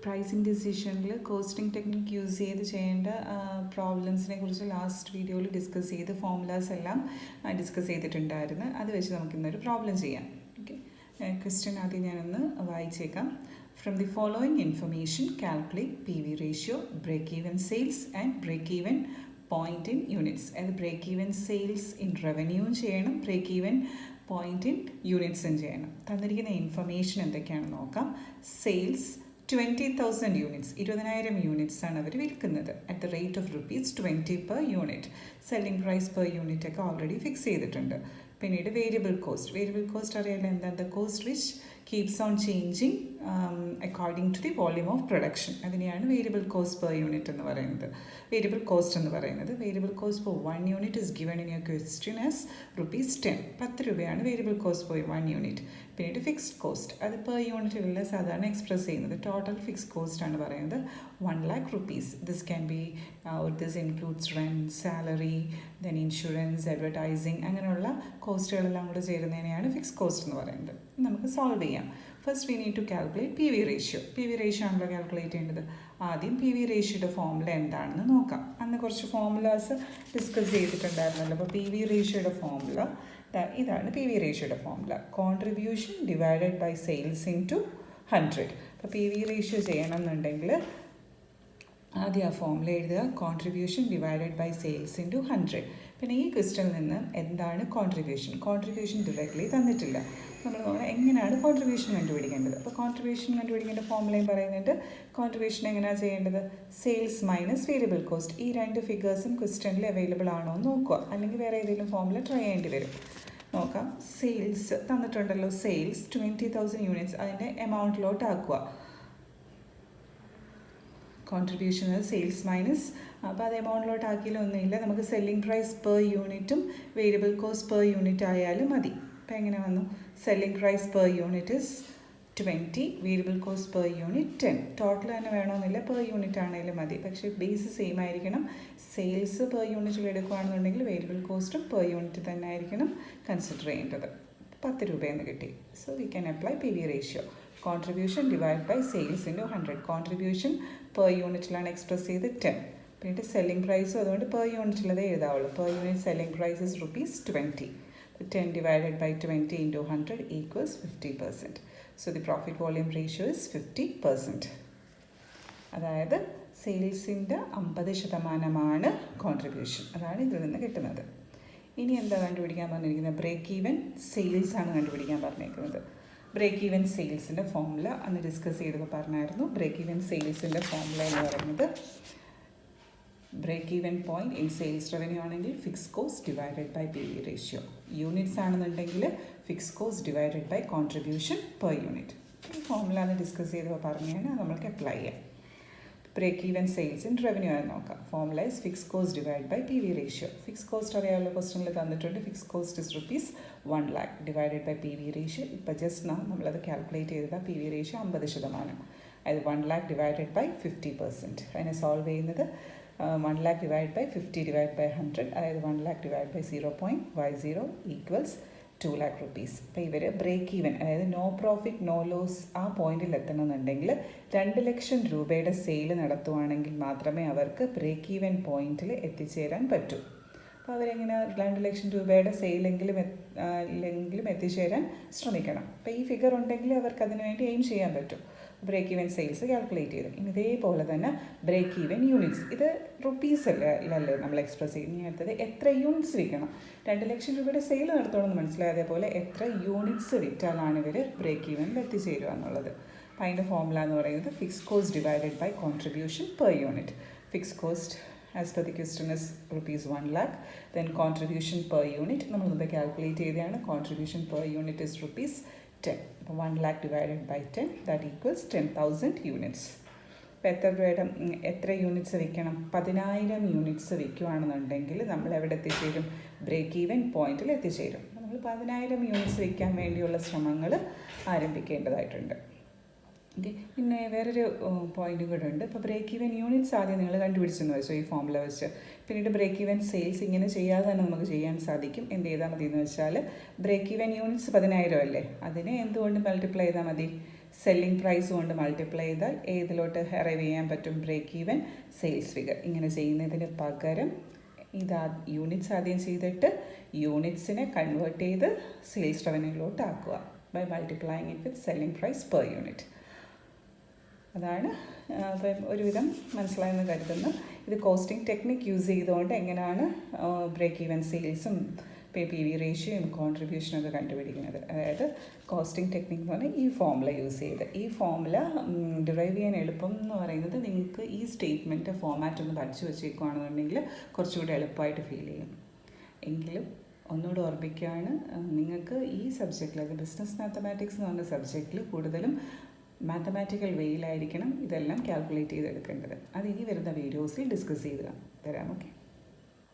Pricing ഡിസിഷനിൽ costing technique use ചെയ്ത് ചെയ്യേണ്ട പ്രോബ്ലംസിനെ കുറിച്ച് ലാസ്റ്റ് വീഡിയോയിൽ ഡിസ്കസ് ചെയ്ത് ഫോർമുലാസ് എല്ലാം ഡിസ്കസ് ചെയ്തിട്ടുണ്ടായിരുന്നു. അത് വെച്ച് നമുക്കിന്നൊരു പ്രോബ്ലം ചെയ്യാം. ഓക്കെ, ക്വസ്റ്റ്യൻ ആദ്യം ഞാനൊന്ന് വായിച്ചേക്കാം. From the following information calculate P V ratio, break even sales and break even point in units. അതായത് ബ്രേക്ക് ഈവൻ സെയിൽസ് ഇൻ റവന്യൂവും ചെയ്യണം, ബ്രേക്ക് ഈവൻ പോയിന്റ് ഇൻ യൂണിറ്റ്സും ചെയ്യണം. തന്നിരിക്കുന്ന ഇൻഫർമേഷൻ എന്തൊക്കെയാണെന്ന് നോക്കാം. സെയിൽസ് 20,000 യൂണിറ്റ്സ്, 20,000 യൂണിറ്റ്സ് ആണ് അവർ വിൽക്കുന്നത് at the rate of ₹20 per unit. Selling price per unit ഒക്കെ ഓൾറെഡി ഫിക്സ് ചെയ്തിട്ടുണ്ട്. പിന്നീട് വേരിയബിൾ കോസ്റ്റ് അറിയാലോ എന്താ? The cost which keeps on changing according to the volume of production. അതിനെയാണ് വേരിയബിൾ കോസ്റ്റ് പെർ യൂണിറ്റ് എന്ന് പറയുന്നത്. Variable cost per 1 unit is given in your question as ₹10. 10 രൂപയാണ് variable cost per 1 unit. പിന്നീട് fixed cost, അത് per യൂണിറ്റിലുള്ള സാധാരണ express ചെയ്യുന്നത്. Total fixed cost ആണ് പറയുന്നത് ₹1,00,000. This includes rent, salary, then insurance, advertising, അങ്ങനെയുള്ള കോസ്റ്റുകളെല്ലാം കൂടെ ചേരുന്നതിനെയാണ് ഫിക്സ്ഡ് കോസ്റ്റ് എന്ന് പറയുന്നത്. നമുക്ക് സോൾവ് ചെയ്യാം. First we need to calculate P V ratio. P V ratio ആണല്ലോ കാൽക്കുലേറ്റ് ചെയ്യേണ്ടത്. ആദ്യം പി വി റേഷ്യോയുടെ ഫോർമുല എന്താണെന്ന് നോക്കാം. അന്ന് കുറച്ച് ഫോർമുലാസ് ഡിസ്കസ് ചെയ്തിട്ടുണ്ടായിരുന്നല്ലോ. അപ്പോൾ പി വി റേഷ്യോയുടെ ഫോർമുല ഇതാണ്. പി വി റേഷ്യോയുടെ formula contribution divided by sales into 100. അപ്പോൾ പി വി റേഷ്യോ ചെയ്യണമെന്നുണ്ടെങ്കിൽ ആദ്യം ആ ഫോർമുല എഴുതുക. Contribution divided by sales into 100. പിന്നെ ഈ ക്വസ്റ്റനിൽ നിന്ന് എന്താണ് കോൺട്രിബ്യൂഷൻ ഡയറക്റ്റ്ലി തന്നിട്ടില്ല. നമ്മൾ എങ്ങനെയാണ് കോൺട്രിബ്യൂഷൻ കണ്ടുപിടിക്കേണ്ടത്? അപ്പോൾ കോൺട്രിബ്യൂഷൻ കണ്ടുപിടിക്കേണ്ട ഫോർമുലയും പറയുന്നുണ്ട്. കോൺട്രിബ്യൂഷൻ എങ്ങനെയാണ് ചെയ്യേണ്ടത്? Sales minus variable cost. ഈ രണ്ട് ഫിഗേഴ്സും ക്വസ്റ്റനിൽ അവൈലബിൾ ആണോ എന്ന് നോക്കുക. അല്ലെങ്കിൽ വേറെ ഏതെങ്കിലും ഫോർമുല ട്രൈ ചെയ്യേണ്ടി വരും. നോക്കാം. സെയിൽസ് തന്നിട്ടുണ്ടല്ലോ. സെയിൽസ് 20,000 യൂണിറ്റ്സ്, അതിൻ്റെ എമൗണ്ടിലോട്ട് ആക്കുക. കോൺട്രിബ്യൂഷൻ സെയിൽസ് മൈനസ്, അപ്പോൾ അത് എമൗണ്ടിലോട്ട് ആക്കിയാലൊന്നുമില്ല. നമുക്ക് സെല്ലിംഗ് പ്രൈസ് പെർ യൂണിറ്റും വേരിയബിൾ കോസ്റ്റ് പെർ യൂണിറ്റ് ആയാലും മതി. അപ്പോൾ എങ്ങനെ വന്നു? Selling price per unit is 20, variable cost per unit 10. Total തന്നെ വേണമെന്നില്ല, പെർ യൂണിറ്റ് ആണെങ്കിലും മതി. പക്ഷേ ബേസ് സെയിം ആയിരിക്കണം. സെയിൽസ് പെർ യൂണിറ്റിൽ എടുക്കുകയാണെന്നുണ്ടെങ്കിൽ വേരിയബിൾ കോസ്റ്റും പെർ യൂണിറ്റ് തന്നെ ആയിരിക്കണം കൺസിഡർ ചെയ്യേണ്ടത്. 10 രൂപയെന്ന് കിട്ടി. So we can apply P V ratio. Contribution divide by sales into 100. Contribution per യൂണിറ്റിലാണ് എക്സ്പ്രസ് ചെയ്ത് 10. പിന്നീട് സെല്ലിംഗ് പ്രൈസും അതുകൊണ്ട് പെർ യൂണിറ്റിലതേ എഴുതാവുള്ളൂ. Per unit selling price is ₹20. 10 divided by 20 into 100 equals 50%. So the profit volume ratio is 50%. അതായത് സെയിൽസിൻ്റെ 50% contribution. അതാണ് ഇതിൽ നിന്ന് കിട്ടുന്നത്. ഇനി എന്താ കണ്ടുപിടിക്കാൻ പറഞ്ഞിരിക്കുന്നത്? ബ്രേക്ക് ഈവൻ സെയിൽസ് ആണ് കണ്ടുപിടിക്കാൻ പറഞ്ഞിരിക്കുന്നത്. ബ്രേക്ക് ഈവൻ സെയിൽസിൻ്റെ ഫോർമുല അന്ന് ഡിസ്കസ് ചെയ്തപ്പോൾ പറഞ്ഞായിരുന്നു. ബ്രേക്ക് ഈവൻ സെയിൽസിൻ്റെ ഫോർമുല എന്ന് പറയുന്നത് break even point in sales revenue ആണെങ്കിൽ fix cost divided by P V ratio. Units ആണെന്നുണ്ടെങ്കിൽ fix cost divided by contribution per unit. ഈ ഫോർമുല അന്ന് ഡിസ്കസ് ചെയ്തപ്പോൾ പറഞ്ഞാണ് നമുക്ക് അപ്ലൈ ചെയ്യാം. Break even sales in revenue ആണ് നോക്കാം. Formula is fix cost divide by P V ratio. Fix cost അറിയാമല്ലോ, ക്വസ്റ്റനിൽ തന്നിട്ടുണ്ട്. Fix cost is ₹1,00,000 divided by P V ratio. ഇപ്പോൾ ജസ്റ്റ് നമ്മളത് കാൽക്കുലേറ്റ് ചെയ്തതാ. P V ratio 50%. അതായത് 1,00,000 ഡിവൈഡഡ് ബൈ 50%. അതിനെ solve ചെയ്യുന്നത് 1,00,000 divided by 50 divided by 100, അതായത് 1,00,000 divided by 0.50 equals ₹2,00,000. അപ്പോൾ ഇവർ ബ്രേക്ക് ഈവൻ, അതായത് നോ പ്രോഫിറ്റ് നോ ലോസ് ആ പോയിന്റിൽ എത്തണമെന്നുണ്ടെങ്കിൽ 2,00,000 രൂപയുടെ സെയിൽ നടത്തുവാണെങ്കിൽ മാത്രമേ അവർക്ക് ബ്രേക്ക് ഈവൻ പോയിന്റിൽ എത്തിച്ചേരാൻ പറ്റൂ. അപ്പോൾ അവരെങ്ങനെ 2,00,000 രൂപയുടെ സെയിലെങ്കിലും എത്തിച്ചേരാൻ ശ്രമിക്കണം. അപ്പോൾ ഈ ഫിഗർ ഉണ്ടെങ്കിൽ അവർക്ക് അതിനു വേണ്ടി എയിം ചെയ്യാൻ പറ്റും. ബ്രേക്ക് ഈവൻ സെയിൽസ് കാൽക്കുലേറ്റ് ചെയ്ത് ഇനി ഇതേപോലെ തന്നെ ബ്രേക്ക് ഈവൻ യൂണിറ്റ്സ്. ഇത് റുപ്പീസ് അല്ലേ നമ്മൾ എക്സ്പ്രസ് ചെയ്യുന്നത്. അടുത്തത് എത്ര യൂണിറ്റ്സ് വിൽക്കണം. 2,00,000 രൂപയുടെ സെയിൽ നടത്തണമെന്ന് മനസ്സിലായി. അതേപോലെ എത്ര യൂണിറ്റ്സ് വിറ്റാലാണ് ഇവർ ബ്രേക്ക് ഈവനിൽ എത്തിച്ചേരുക എന്നുള്ളത്. അപ്പോൾ അതിൻ്റെ ഫോർമുല എന്ന് പറയുന്നത് fix cost divided by contribution per unit. Fix cost as per the question is ₹1,00,000. Then contribution per unit നമ്മൾ മുമ്പ് കാൽക്കുലേറ്റ് ചെയ്തതാണ്. Contribution per unit is ₹10. അപ്പോൾ 1,00,000 divided by 10 that equals 10,000 units. അപ്പോൾ എത്ര യൂണിറ്റ്സ് വിൽക്കണം? 10,000 യൂണിറ്റ്സ് വിൽക്കുകയാണെന്നുണ്ടെങ്കിൽ നമ്മൾ എവിടെ എത്തിച്ചേരും? ബ്രേക്ക് ഈവൻ പോയിന്റിൽ എത്തിച്ചേരും. നമ്മൾ 10,000 യൂണിറ്റ്സ് വിൽക്കാൻ വേണ്ടിയുള്ള ശ്രമങ്ങൾ ആരംഭിക്കേണ്ടതായിട്ടുണ്ട്. ഓക്കെ, പിന്നെ വേറൊരു പോയിന്റ് കൂടെ ഉണ്ട്. ഇപ്പോൾ ബ്രേക്ക് ഈവൻ യൂണിറ്റ്സ് ആദ്യം നിങ്ങൾ കണ്ടുപിടിച്ചെന്ന് വെച്ചോ ഈ ഫോർമുല വെച്ച്. പിന്നീട് ബ്രേക്ക് ഈവൻ സെയിൽസ് ഇങ്ങനെ ചെയ്യാതെ തന്നെ നമുക്ക് ചെയ്യാൻ സാധിക്കും. എന്ത് ചെയ്താൽ മതി എന്ന് വെച്ചാൽ ബ്രേക്ക് ഈവൻ യൂണിറ്റ്സ് 10,000 അല്ലേ, അതിനെ എന്തുകൊണ്ട് മൾട്ടിപ്ലൈ ചെയ്താൽ മതി? സെല്ലിംഗ് പ്രൈസ് കൊണ്ട് മൾട്ടിപ്ലൈ ചെയ്താൽ ഏതിലോട്ട് അറൈവ് ചെയ്യാൻ പറ്റും? Break even sales figure. ഇങ്ങനെ ചെയ്യുന്നതിന് പകരം യൂണിറ്റ്സ് ആദ്യം ചെയ്തിട്ട് യൂണിറ്റ്സിനെ കൺവേർട്ട് ചെയ്ത് സെയിൽസ് റവന്യൂയിലോട്ട് ആക്കുക by multiplying it with selling price per unit. അതാണ് അപ്പം ഒരുവിധം മനസ്സിലായെന്ന് കരുതുന്നു. ഇത് കോസ്റ്റിംഗ് ടെക്നിക് യൂസ് ചെയ്തുകൊണ്ട് എങ്ങനെയാണ് ബ്രേക്ക് ഈവൻ സെയിൽസും പി വി റേഷ്യോയും കോൺട്രിബ്യൂഷനൊക്കെ കണ്ടുപിടിക്കുന്നത്. അതായത് കോസ്റ്റിംഗ് ടെക്നിക് എന്ന് പറഞ്ഞാൽ ഈ ഫോമുല യൂസ് ചെയ്ത്, ഈ ഫോമുല ഡിറൈവ് ചെയ്യാൻ എളുപ്പം എന്ന് പറയുന്നത് നിങ്ങൾക്ക് ഈ സ്റ്റേറ്റ്മെൻറ്റ് ഫോമാറ്റ് ഒന്ന് പഠിച്ചു വെച്ചേക്കുകയാണെന്നുണ്ടെങ്കിൽ കുറച്ചുകൂടി എളുപ്പമായിട്ട് ഫീൽ ചെയ്യും. എങ്കിലും ഒന്നുകൂടെ ഓർമ്മിക്കുകയാണ്, നിങ്ങൾക്ക് ഈ സബ്ജക്റ്റിൽ, അത് ബിസിനസ് മാത്തമാറ്റിക്സ് എന്ന് പറഞ്ഞ സബ്ജക്റ്റിൽ കൂടുതലും മാത്തമാറ്റിക്കൽ വേയിലായിരിക്കണം ഇതെല്ലാം കാൽക്കുലേറ്റ് ചെയ്തെടുക്കേണ്ടത്. അത് ഇനി വരുന്ന വീഡിയോസിൽ ഡിസ്കസ് ചെയ്ത് തരാം. ഓക്കെ.